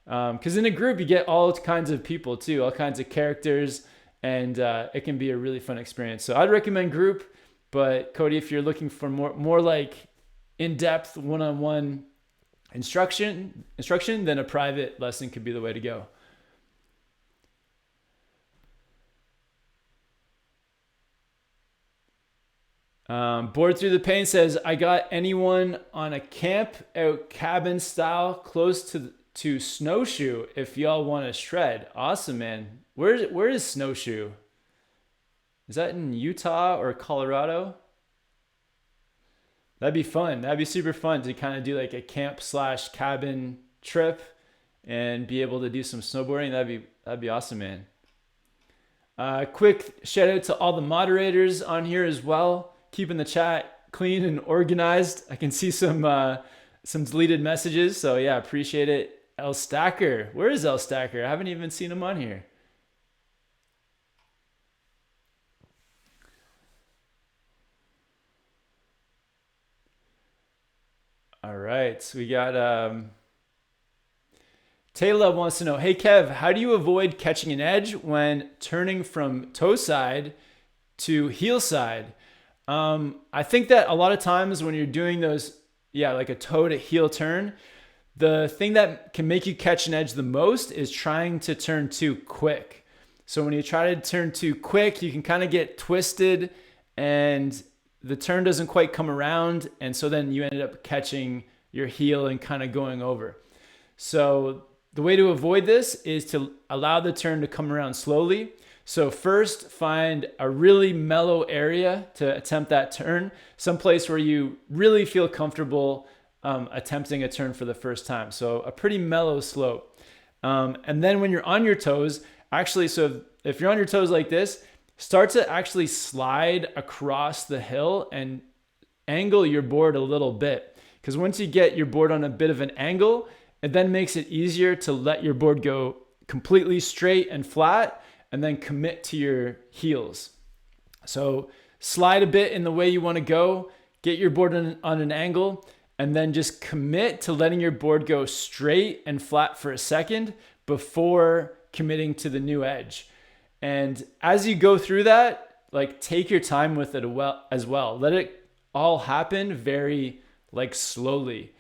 [SPEAKER 1] Because in a group, you get all kinds of people too, all kinds of characters, and it can be a really fun experience. So I'd recommend group, but Cody, if you're looking for more like in-depth one-on-one instruction, then a private lesson could be the way to go. Board Through the Pain says, I got anyone on a camp out cabin style close to Snowshoe if y'all want to shred. Awesome, man. Where is Snowshoe? Is that in Utah or Colorado? That'd be fun. That'd be super fun to kind of do like a camp / cabin trip and be able to do some snowboarding. That'd be awesome, man. Quick shout out to all the moderators on here as well, keeping the chat clean and organized. I can see some deleted messages, so yeah, appreciate it. El Stacker, where is El Stacker? I haven't even seen him on here. All right, so we got Taylor wants to know, hey Kev, how do you avoid catching an edge when turning from toe side to heel side? I think that a lot of times when you're doing those, like a toe to heel turn, the thing that can make you catch an edge the most is trying to turn too quick. So when you try to turn too quick, you can kind of get twisted and the turn doesn't quite come around. And so then you ended up catching your heel and kind of going over. So the way to avoid this is to allow the turn to come around slowly. So first, find a really mellow area to attempt that turn, someplace where you really feel comfortable attempting a turn for the first time. So a pretty mellow slope. And then when you're on your toes, actually, so if you're on your toes like this, start to actually slide across the hill and angle your board a little bit. Because once you get your board on a bit of an angle, it then makes it easier to let your board go completely straight and flat and then commit to your heels. So slide a bit in the way you want to go, get your board on an angle, and then just commit to letting your board go straight and flat for a second before committing to the new edge. And as you go through that, like take your time with it as well. Let it all happen very like slowly.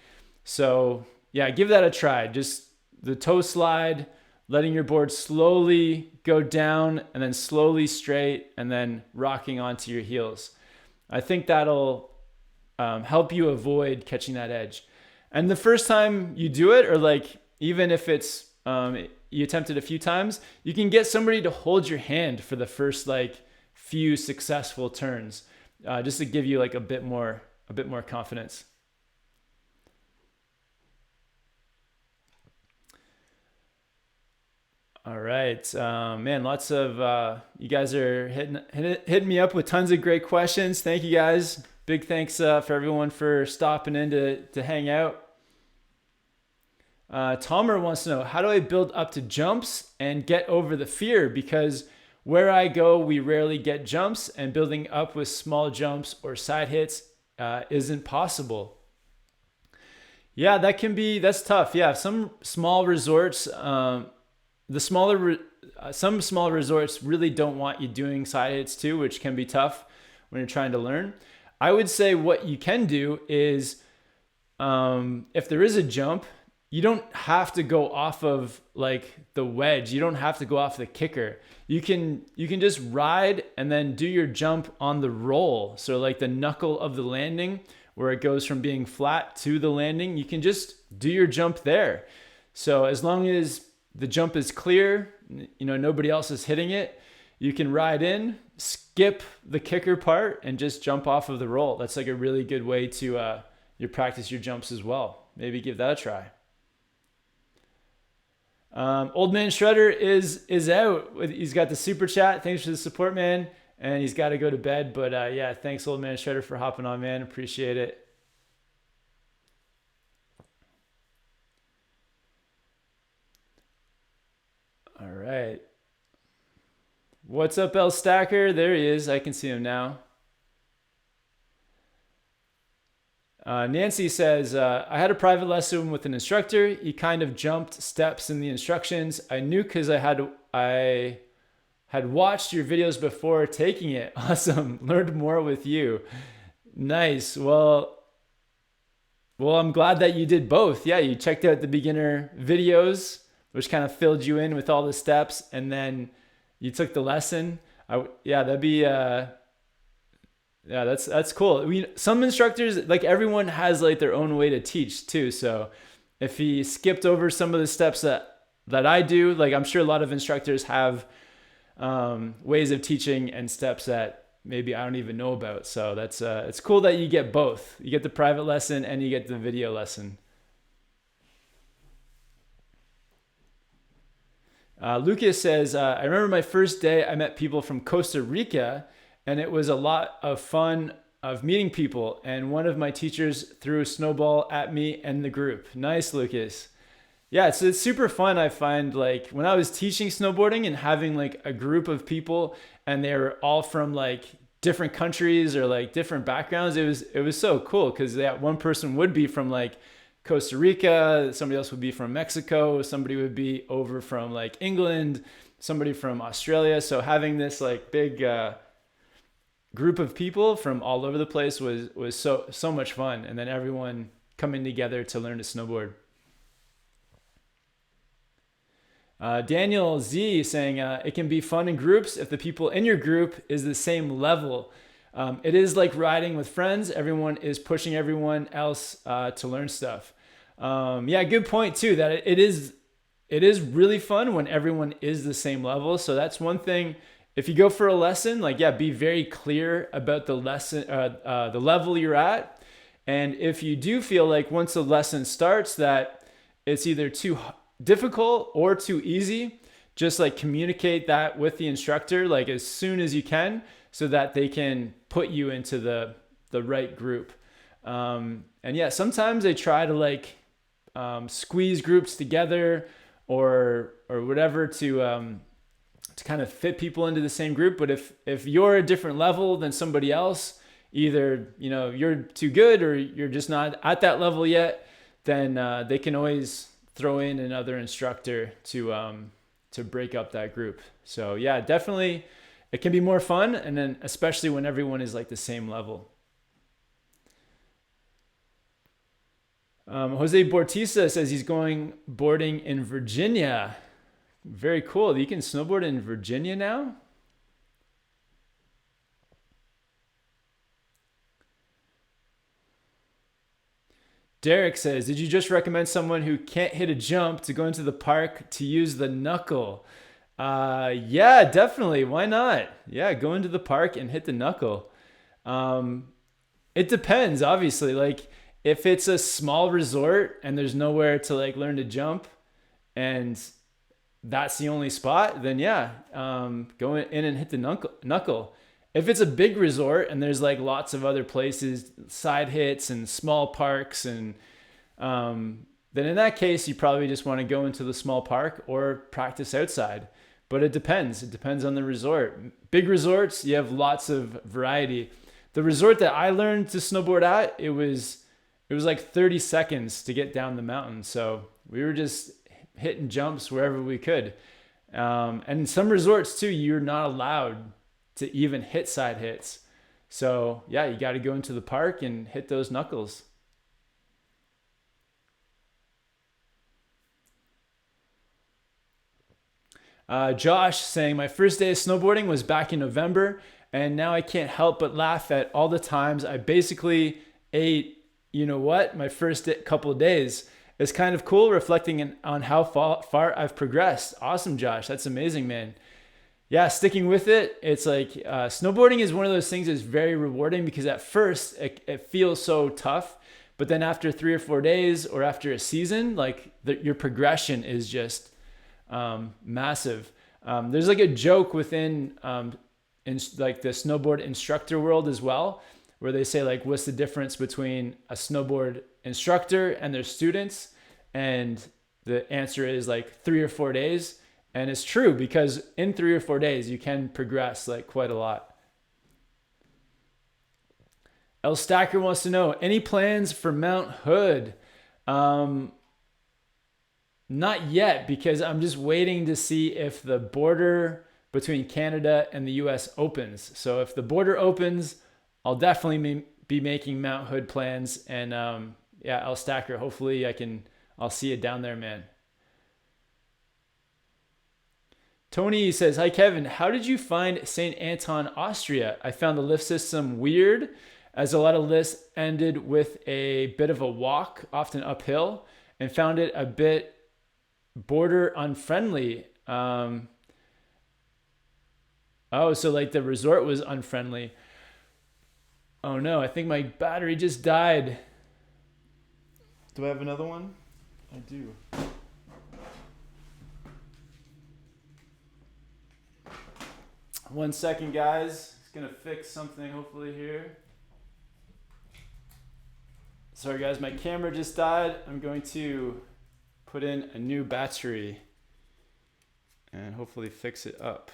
[SPEAKER 1] So yeah, give that a try. Just the toe slide, letting your board slowly go down and then slowly straight and then rocking onto your heels. I think that'll help you avoid catching that edge. And the first time you do it, or like even if it's you attempt it a few times, you can get somebody to hold your hand for the first like few successful turns, just to give you like a bit more confidence. All right, man, lots of you guys are hitting me up with tons of great questions. Thank you guys. Big thanks for everyone for stopping in to hang out. Tomer wants to know, how do I build up to jumps and get over the fear? Because where I go, we rarely get jumps, and building up with small jumps or side hits isn't possible. Yeah, that's tough. Yeah, some small resorts, some small resorts really don't want you doing side hits too, which can be tough when you're trying to learn. I would say what you can do is, if there is a jump, you don't have to go off of like the wedge. You don't have to go off the kicker. You can just ride and then do your jump on the roll. So like the knuckle of the landing, where it goes from being flat to the landing, you can just do your jump there. So as long as the jump is clear, nobody else is hitting it, you can ride in, skip the kicker part, and just jump off of the roll. That's like a really good way to you practice your jumps as well. Maybe give that a try. Old Man Shredder is out. He's got the super chat. Thanks for the support, man. And he's got to go to bed. But yeah, thanks, Old Man Shredder, for hopping on, man. Appreciate it. All right. What's up, El Stacker? There he is. I can see him now. Nancy says, I had a private lesson with an instructor. He kind of jumped steps in the instructions. I knew because I had watched your videos before taking it. Awesome. Learned more with you. Nice. Well, I'm glad that you did both. Yeah, you checked out the beginner videos, which kind of filled you in with all the steps, and then you took the lesson. That'd be yeah, that's cool. Some instructors, like everyone has like their own way to teach too. So if he skipped over some of the steps that I do, like I'm sure a lot of instructors have ways of teaching and steps that maybe I don't even know about. So that's it's cool that you get both. You get the private lesson and you get the video lesson. Lucas says, I remember my first day I met people from Costa Rica, and it was a lot of fun of meeting people. And one of my teachers threw a snowball at me and the group. Nice, Lucas. Yeah, so it's super fun. I find like when I was teaching snowboarding and having like a group of people and they were all from like different countries or like different backgrounds, it was so cool because that one person would be from like Costa Rica, somebody else would be from Mexico, somebody would be over from like England, somebody from Australia. So having this like big group of people from all over the place was so much fun, and then everyone coming together to learn to snowboard. Daniel Z saying, it can be fun in groups if the people in your group is the same level. It is like riding with friends. Everyone is pushing everyone else to learn stuff. Yeah, good point too, that it is really fun when everyone is the same level. So that's one thing. If you go for a lesson, like, yeah, be very clear about the lesson, the level you're at. And if you do feel like once the lesson starts that it's either too difficult or too easy, just like communicate that with the instructor, like as soon as you can, so that they can put you into the right group. And yeah, sometimes they try to like squeeze groups together or whatever to kind of fit people into the same group. But if you're a different level than somebody else, either you're too good or you're just not at that level yet, then they can always throw in another instructor to break up that group. So yeah, definitely it can be more fun, and then especially when everyone is like the same level. Jose Bortisa says he's going boarding in Virginia. Very cool. You can snowboard in Virginia now? Derek says, did you just recommend someone who can't hit a jump to go into the park to use the knuckle? Yeah, definitely. Why not? Yeah, go into the park and hit the knuckle. It depends, obviously. Like if it's a small resort and there's nowhere to like learn to jump and that's the only spot, then yeah, go in and hit the knuckle. If it's a big resort and there's like lots of other places, side hits and small parks, and then in that case, you probably just want to go into the small park or practice outside. But it depends. It depends on the resort. Big resorts, you have lots of variety. The resort that I learned to snowboard at, it was like 30 seconds to get down the mountain. So we were just hitting jumps wherever we could. And some resorts too, you're not allowed to even hit side hits. So yeah, you got to go into the park and hit those knuckles. Josh saying, my first day of snowboarding was back in November, and now I can't help but laugh at all the times I basically ate, you know what, my first couple of days. It's kind of cool reflecting on how far I've progressed. Awesome, Josh. That's amazing, man. Yeah, sticking with it. It's like snowboarding is one of those things that's very rewarding because at first it feels so tough. But then after 3 or 4 days or after a season, like your progression is just massive. There's like a joke within in like the snowboard instructor world as well, where they say like, what's the difference between a snowboard instructor and their students? And the answer is like 3 or 4 days. And it's true because in 3 or 4 days, you can progress like quite a lot. El Stacker wants to know, any plans for Mount Hood? Not yet, because I'm just waiting to see if the border between Canada and the US opens. So if the border opens, I'll definitely be making Mount Hood plans. And yeah, El Stacker, hopefully I'll see you down there, man. Tony says, hi, Kevin. How did you find St. Anton, Austria? I found the lift system weird, as a lot of lifts ended with a bit of a walk, often uphill, and found it a bit border unfriendly. Oh, so like the resort was unfriendly. Oh no, I think my battery just died. Do I have another one? I do. One second, guys. It's gonna fix something hopefully here. Sorry guys, my camera just died. I'm going to put in a new battery and hopefully fix it up.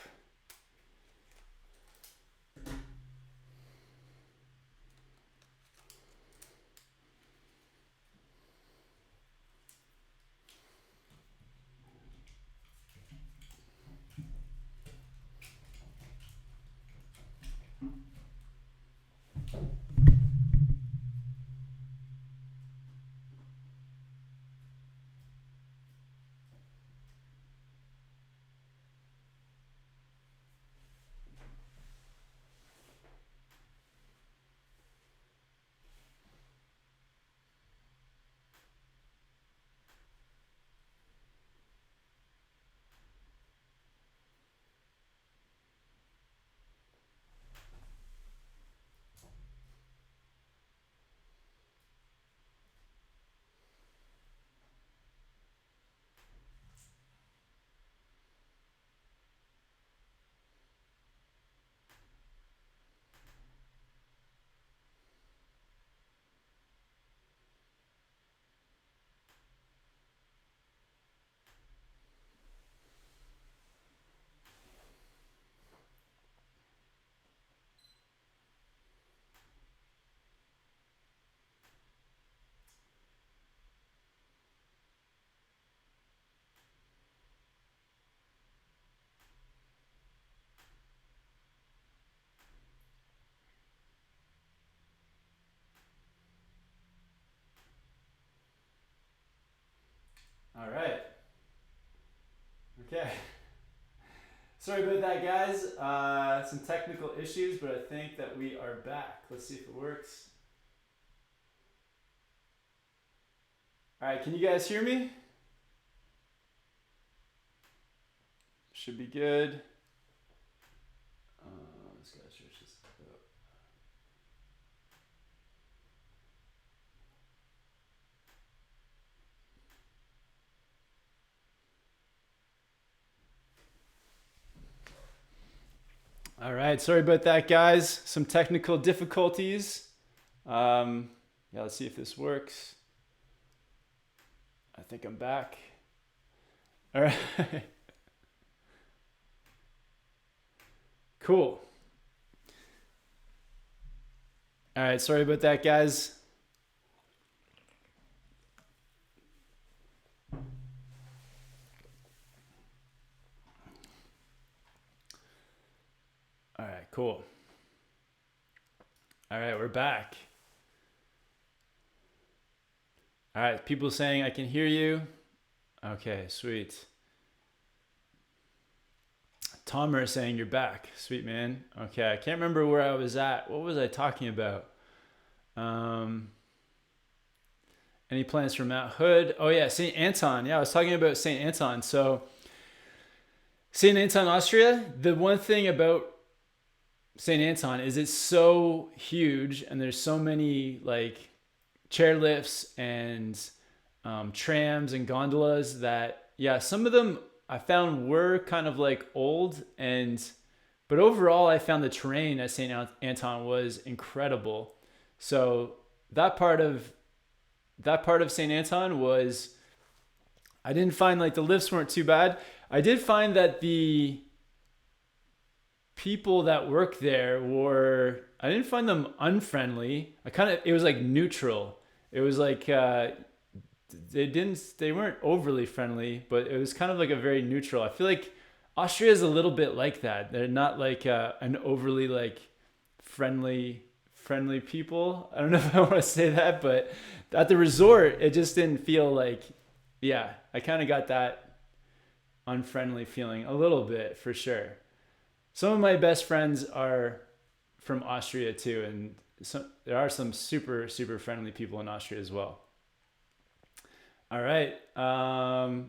[SPEAKER 1] All right. Okay. Sorry about that, guys. Some technical issues, but I think that we are back. Let's see if it works. All right, can you guys hear me? Should be good. This guy's just up. All right, sorry about that, guys. Some technical difficulties. Yeah, let's see if this works. I think I'm back. All right. Cool. All right, sorry about that, guys. All right, cool. All right, we're back. All right, people saying I can hear you. Okay, sweet. Tomer is saying you're back. Sweet, man. Okay, I can't remember where I was at. What was I talking about? Any plans for Mount Hood? Oh yeah, St. Anton. Yeah, I was talking about St. Anton. So St. Anton, Austria. The one thing about St. Anton is it's so huge, and there's so many like chairlifts and trams and gondolas that, yeah, some of them I found were kind of like old, but overall I found the terrain at St. Anton was incredible. So that part of St. Anton was, I didn't find like the lifts weren't too bad. I did find that the people that work there were, I didn't find them unfriendly. It was like neutral. It was like they weren't overly friendly, but it was kind of like a very neutral. I feel like Austria is a little bit like that. They're not like an overly like friendly people. I don't know if I want to say that, but at the resort, it just didn't feel like, yeah, I kind of got that unfriendly feeling a little bit for sure. Some of my best friends are from Austria too, and there are some super, super friendly people in Austria as well. All right.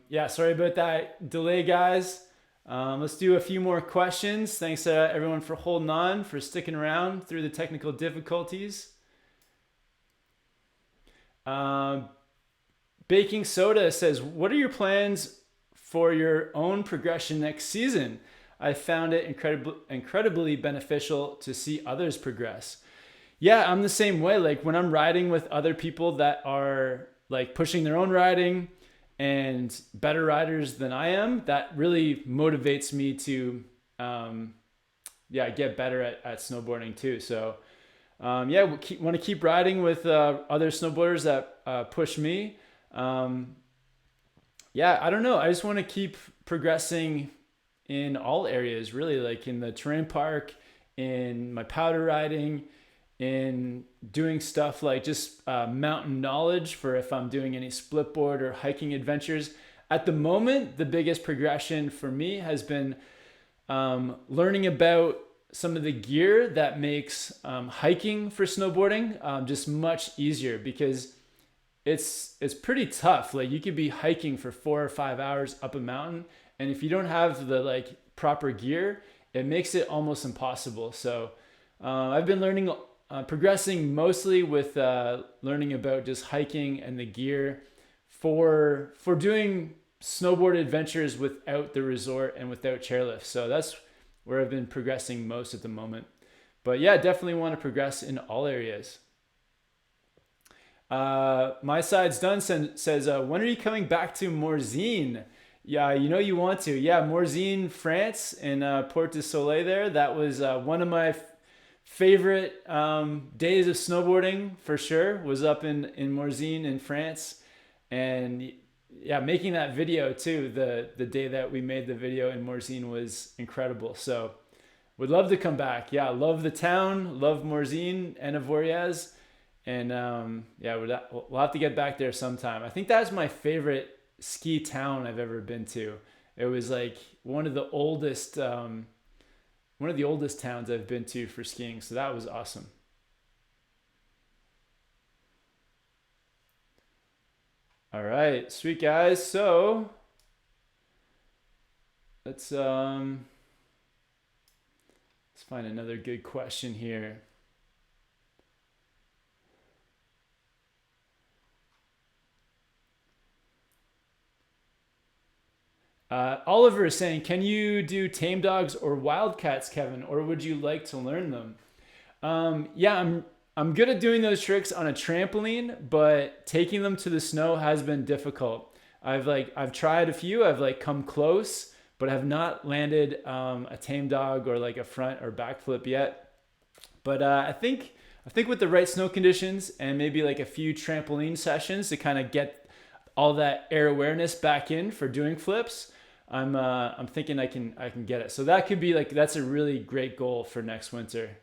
[SPEAKER 1] Yeah, sorry about that delay, guys. Let's do a few more questions. Thanks everyone for holding on, for sticking around through the technical difficulties. Baking Soda says, what are your plans for your own progression next season? I found it incredibly beneficial to see others progress. Yeah, I'm the same way. Like when I'm riding with other people that are like pushing their own riding and better riders than I am, that really motivates me to, get better at snowboarding too. So, want to keep riding with other snowboarders that push me. I don't know. I just want to keep progressing in all areas, really, like in the terrain park, in my powder riding, in doing stuff like just mountain knowledge for if I'm doing any splitboard or hiking adventures. At the moment, the biggest progression for me has been learning about some of the gear that makes hiking for snowboarding just much easier, because it's pretty tough. Like you could be hiking for 4 or 5 hours up a mountain, and if you don't have the like proper gear, it makes it almost impossible. So I've been progressing mostly with learning about just hiking and the gear for doing snowboard adventures without the resort and without chairlift. So that's where I've been progressing most at the moment. But yeah, definitely want to progress in all areas. My Side's Done says, when are you coming back to Morzine? Yeah, you want to. Yeah, Morzine, France, in Port du Soleil there. That was one of my favorite days of snowboarding for sure, was up in Morzine in France. And yeah, making that video too, the day that we made the video in Morzine was incredible. So would love to come back. Yeah, love the town, love Morzine and Avoriaz. And we'll have to get back there sometime. I think that's my favorite ski town I've ever been to. It was like one of the oldest towns I've been to for skiing. So that was awesome. All right, sweet guys. So let's find another good question here. Oliver is saying, can you do tame dogs or wildcats, Kevin, or would you like to learn them? I'm good at doing those tricks on a trampoline, but taking them to the snow has been difficult. I've tried a few. I've like come close, but have not landed a tame dog or like a front or back flip yet. But I think I think with the right snow conditions and maybe like a few trampoline sessions to kind of get all that air awareness back in for doing flips, I'm thinking I can get it. So that could be like, that's a really great goal for next winter.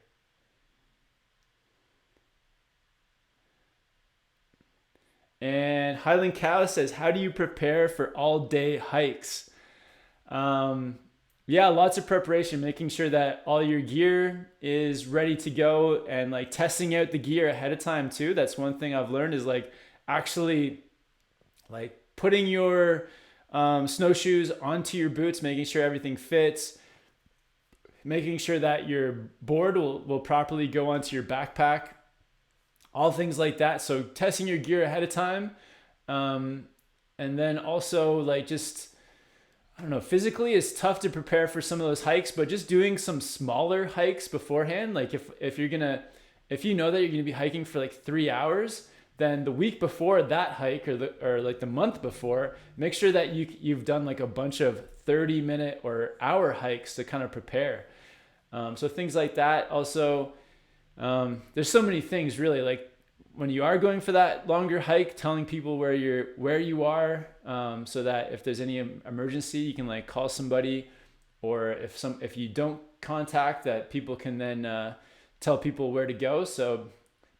[SPEAKER 1] And Highland Cow says, how do you prepare for all day hikes? Yeah, lots of preparation, making sure that all your gear is ready to go and like testing out the gear ahead of time too. That's one thing I've learned is like actually like putting your snowshoes onto your boots, making sure everything fits, making sure that your board will properly go onto your backpack, all things like that. So testing your gear ahead of time. And then also like just, I don't know, physically it's tough to prepare for some of those hikes, but just doing some smaller hikes beforehand. Like if you know that you're gonna be hiking for like 3 hours, then the week before that hike or like the month before, make sure that you've done like a bunch of 30-minute or hour hikes to kind of prepare. So things like that. Also, there's so many things really, like when you are going for that longer hike, telling people where you are, so that if there's any emergency, you can like call somebody, or if you don't contact, that people can then tell people where to go. So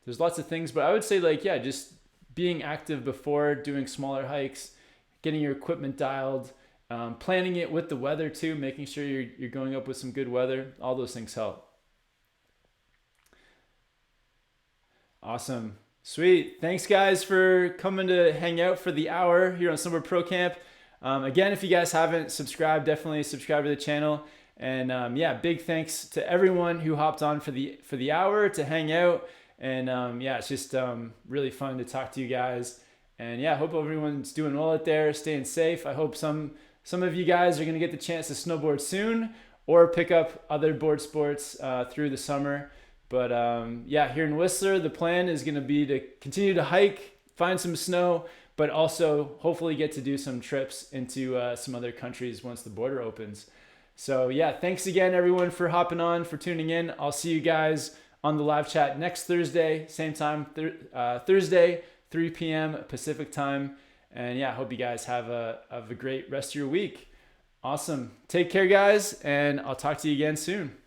[SPEAKER 1] there's lots of things, but I would say like, yeah, just being active before doing smaller hikes, getting your equipment dialed, planning it with the weather too, making sure you're going up with some good weather. All those things help. Awesome. Sweet. Thanks guys for coming to hang out for the hour here on Snowboard Pro Camp. Again, if you guys haven't subscribed, definitely subscribe to the channel. And yeah, big thanks to everyone who hopped on for the hour to hang out. And yeah, it's just really fun to talk to you guys. And yeah, I hope everyone's doing well out there, staying safe. I hope some of you guys are going to get the chance to snowboard soon or pick up other board sports through the summer. But yeah, here in Whistler, the plan is going to be to continue to hike, find some snow, but also hopefully get to do some trips into some other countries once the border opens. So yeah, thanks again everyone for hopping on, for tuning in. I'll see you guys on the live chat next Thursday, same time, Thursday, 3 p.m. Pacific time. And yeah, I hope you guys have a great rest of your week. Awesome. Take care, guys, and I'll talk to you again soon.